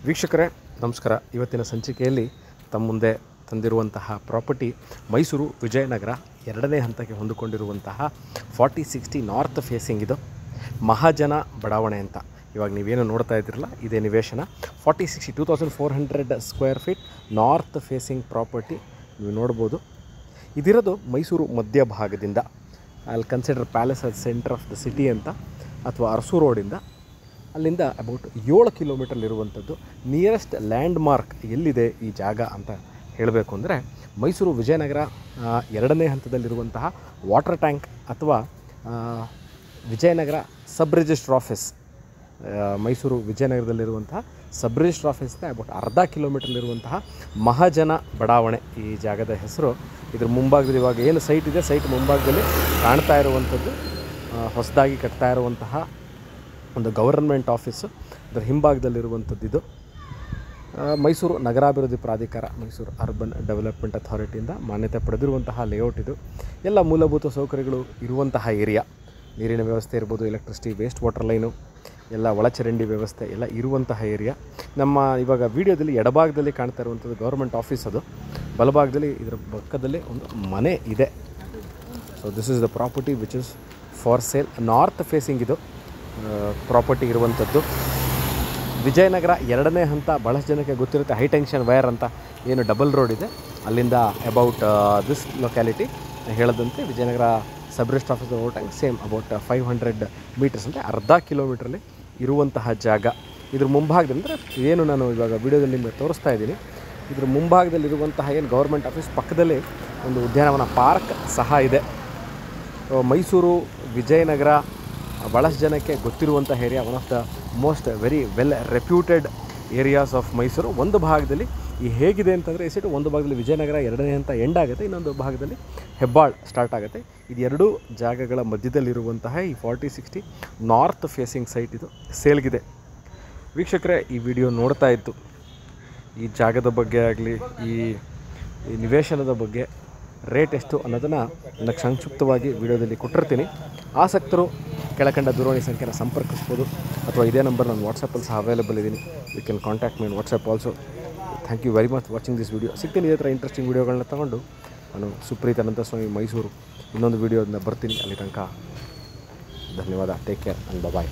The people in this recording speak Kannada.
ವೀಕ್ಷಕರೇ ನಮಸ್ಕಾರ. ಇವತ್ತಿನ ಸಂಚಿಕೆಯಲ್ಲಿ ತಮ್ಮ ಮುಂದೆ ತಂದಿರುವಂತಹ ಪ್ರಾಪರ್ಟಿ ಮೈಸೂರು ವಿಜಯನಗರ 2ನೇ ಹಂತಕ್ಕೆ ಹೊಂದಿಕೊಂಡಿರುವಂತಹ 4060 ನಾರ್ತ್ ಫೇಸಿಂಗ್. ಇದು ಮಹಾಜನ ಬಡಾವಣೆ ಅಂತ ಇವಾಗ ನೀವೇನು ನೋಡ್ತಾ ಇದ್ದೀರಲ್ಲ, ಇದೇ ನಿವೇಶನ. 4060 2400 square feet north facing property ನೀವು ನೋಡ್ಬೋದು. ಇದಿರೋದು ಮೈಸೂರು ಮಧ್ಯಭಾಗದಿಂದ. ಅಲ್ಲಿ consider palace at centre of the city ಅಂತ, ಅಥವಾ ಅರಸು ರೋಡಿಂದ ಅಲ್ಲಿಂದ ಅಬೌಟ್ 7 ಕಿಲೋಮೀಟರ್ಲಿರುವಂಥದ್ದು. ನಿಯರೆಸ್ಟ್ ಲ್ಯಾಂಡ್ ಮಾರ್ಕ್ ಎಲ್ಲಿದೆ ಈ ಜಾಗ ಅಂತ ಹೇಳಬೇಕು ಅಂದರೆ, ಮೈಸೂರು ವಿಜಯನಗರ 2ನೇ ಹಂತದಲ್ಲಿರುವಂತಹ ವಾಟರ್ ಟ್ಯಾಂಕ್ ಅಥವಾ Vijayanagar sub registrar office, Mysuru ವಿಜಯನಗರದಲ್ಲಿರುವಂತಹ ಸಬ್ ರಿಜಿಸ್ಟ್ರ್ ಆಫೀಸ್ನ ಅಬೌಟ್ ಅರ್ಧ ಕಿಲೋಮೀಟರ್ಲಿರುವಂತಹ ಮಹಾಜನ ಬಡಾವಣೆ ಈ ಜಾಗದ ಹೆಸರು. ಇದ್ರ ಮುಂಭಾಗದಲ್ಲಿ ಇವಾಗ ಏನು ಸೈಟ್ ಇದೆ, ಸೈಟ್ ಮುಂಭಾಗದಲ್ಲಿ ಕಾಣ್ತಾ ಇರುವಂಥದ್ದು ಹೊಸದಾಗಿ ಕಟ್ತಾ ಇರುವಂತಹ ಒಂದು ಗವರ್ನಮೆಂಟ್ ಆಫೀಸು. ಅದರ ಹಿಂಭಾಗದಲ್ಲಿರುವಂಥದ್ದು ಇದು ಮೈಸೂರು ನಗರಾಭಿವೃದ್ಧಿ ಪ್ರಾಧಿಕಾರ, ಮೈಸೂರು ಅರ್ಬನ್ ಡೆವಲಪ್ಮೆಂಟ್ ಅಥಾರಿಟಿಯಿಂದ ಮಾನ್ಯತೆ ಪಡೆದಿರುವಂತಹ ಲೇಔಟ್ ಇದು. ಎಲ್ಲ ಮೂಲಭೂತ ಸೌಕರ್ಯಗಳು ಇರುವಂತಹ ಏರಿಯಾ. ನೀರಿನ ವ್ಯವಸ್ಥೆ ಇರ್ಬೋದು, ಎಲೆಕ್ಟ್ರಿಸಿಟಿ, ವೇಸ್ಟ್ ವಾಟರ್ ಲೈನು, ಎಲ್ಲ ಒಳಚರಂಡಿ ವ್ಯವಸ್ಥೆ ಎಲ್ಲ ಇರುವಂತಹ ಏರಿಯಾ. ನಮ್ಮ ಇವಾಗ ವಿಡಿಯೋದಲ್ಲಿ ಎಡಭಾಗದಲ್ಲಿ ಕಾಣ್ತಾ ಇರುವಂಥದ್ದು ಗೌರ್ಮೆಂಟ್ ಆಫೀಸ್. ಅದು ಬಲಭಾಗದಲ್ಲಿ ಇದರ ಪಕ್ಕದಲ್ಲಿ ಒಂದು ಮನೆ ಇದೆ. So this is the property which is for sale. North facing ಇದು ಪ್ರಾಪರ್ಟಿ ಇರುವಂಥದ್ದು. ವಿಜಯನಗರ 2ನೇ ಹಂತ ಭಾಳಷ್ಟು ಜನಕ್ಕೆ ಗೊತ್ತಿರುತ್ತೆ. ಹೈ ಟೆನ್ಷನ್ ವೈರ್ ಅಂತ ಏನು ಡಬಲ್ ರೋಡ್ ಇದೆ, ಅಲ್ಲಿಂದ ಅಬೌಟ್ ದಿಸ್ ಲೊಕ್ಯಾಲಿಟಿ ಹೇಳದಂತೆ ವಿಜಯನಗರ ಸಬ್ ರಿಜಿಸ್ಟ್ರ್ ಆಫೀಸ್ ಓಟಂಗ್ ಸೇಮ್ ಅಬೌಟ್ 500 ಮೀಟರ್ಸ್ ಅಂದರೆ ಅರ್ಧ ಕಿಲೋಮೀಟ್ರಲ್ಲಿ ಇರುವಂತಹ ಜಾಗ. ಇದ್ರ ಮುಂಭಾಗದಲ್ಲಿ ಅಂದರೆ ಏನು ನಾನು ಇವಾಗ ವಿಡಿಯೋದಲ್ಲಿ ನಿಮಗೆ ತೋರಿಸ್ತಾ ಇದ್ದೀನಿ, ಇದ್ರ ಮುಂಭಾಗದಲ್ಲಿರುವಂತಹ ಏನು ಗೌರ್ಮೆಂಟ್ ಆಫೀಸ್ ಪಕ್ಕದಲ್ಲಿ ಒಂದು ಉದ್ಯಾನವನ ಪಾರ್ಕ್ ಸಹ ಇದೆ. ಮೈಸೂರು ವಿಜಯನಗರ ಭಾಳಷ್ಟು ಜನಕ್ಕೆ ಗೊತ್ತಿರುವಂಥ area, one of the most very well reputed areas of Mysuru. ಒಂದು ಭಾಗದಲ್ಲಿ ಈ ಹೇಗಿದೆ ಅಂತಂದರೆ ಈ ಸೈಟು ಒಂದು ಭಾಗದಲ್ಲಿ ವಿಜಯನಗರ 2ನೇ ಹಂತ ಎಂಡ್ ಆಗುತ್ತೆ, ಇನ್ನೊಂದು ಭಾಗದಲ್ಲಿ ಹೆಬ್ಬಾಳ್ ಸ್ಟಾರ್ಟ್ ಆಗುತ್ತೆ. ಇದು ಎರಡೂ ಜಾಗಗಳ ಮಧ್ಯದಲ್ಲಿರುವಂತಹ ಈ 4060 ನಾರ್ತ್ ಫೇಸಿಂಗ್ ಸೈಟ್ ಇದು ಸೇಲ್ಗಿದೆ. ವೀಕ್ಷಕರೇ, ಈ ವಿಡಿಯೋ ನೋಡ್ತಾ ಇತ್ತು ಈ ಜಾಗದ ಬಗ್ಗೆ ಆಗಲಿ, ಈ ನಿವೇಶನದ ಬಗ್ಗೆ ರೇಟ್ ಎಷ್ಟು ಅನ್ನೋದನ್ನು ನಾನು ಸಂಕ್ಷಿಪ್ತವಾಗಿ ವಿಡಿಯೋದಲ್ಲಿ ಕೊಟ್ಟಿರ್ತೀನಿ. ಆಸಕ್ತರು ಕೆಳಕಂಡ ದೂರವಾಣಿ ಸಂಖ್ಯೆನ ಸಂಪರ್ಕಿಸ್ಬೋದು, ಅಥವಾ ಇದೇ ನಂಬರ್ ನಾನು ವಾಟ್ಸಪ್ಪಲ್ಲಿ ಸಹ ಅವೈಲೇಬಲ್ ಇದ್ದೀನಿ. You can contact my WhatsApp also. Thank you very much watching this video. ಸಿಗ್ತೀನಿ ಇದೇ ಥರ ಇಂಟ್ರೆಸ್ಟಿಂಗ್ ವೀಡಿಯೋಗಳನ್ನ ತೊಗೊಂಡು. ನಾನು ಸುಪ್ರೀತ್ ಅನಂತಸ್ವಾಮಿ, ಮೈಸೂರು. ಇನ್ನೊಂದು ವೀಡಿಯೋದಿಂದ ಬರ್ತೀನಿ. ಅಲ್ಲಿ ತನಕ ಧನ್ಯವಾದ. Take care and bye.